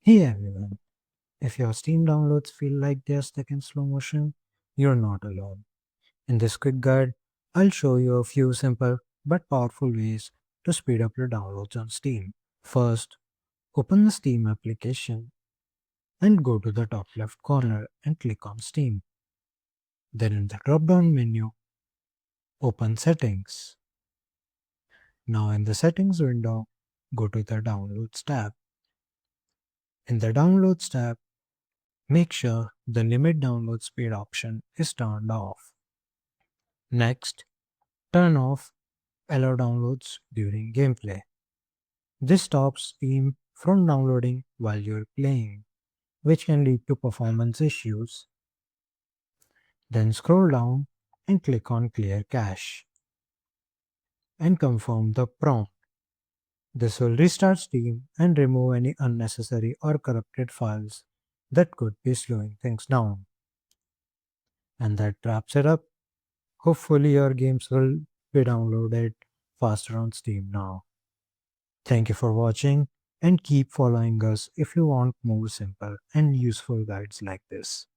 Hey everyone, if your Steam downloads feel like they're stuck in slow motion, you're not alone. In this quick guide, I'll show you a few simple but powerful ways to speed up your downloads on Steam. First, open the Steam application and go to the top left corner and click on Steam. Then in the drop down menu, open Settings. Now in the Settings window, go to the Downloads tab. In the Downloads tab, make sure the Limit Download Speed option is turned off. Next, turn off Allow downloads during gameplay. This stops Steam from downloading while you're playing, which can lead to performance issues. Then scroll down and click on Clear Cache and confirm the prompt. This will restart Steam and remove any unnecessary or corrupted files that could be slowing things down. And that wraps it up. Hopefully, your games will be downloaded faster on Steam now. Thank you for watching and keep following us if you want more simple and useful guides like this.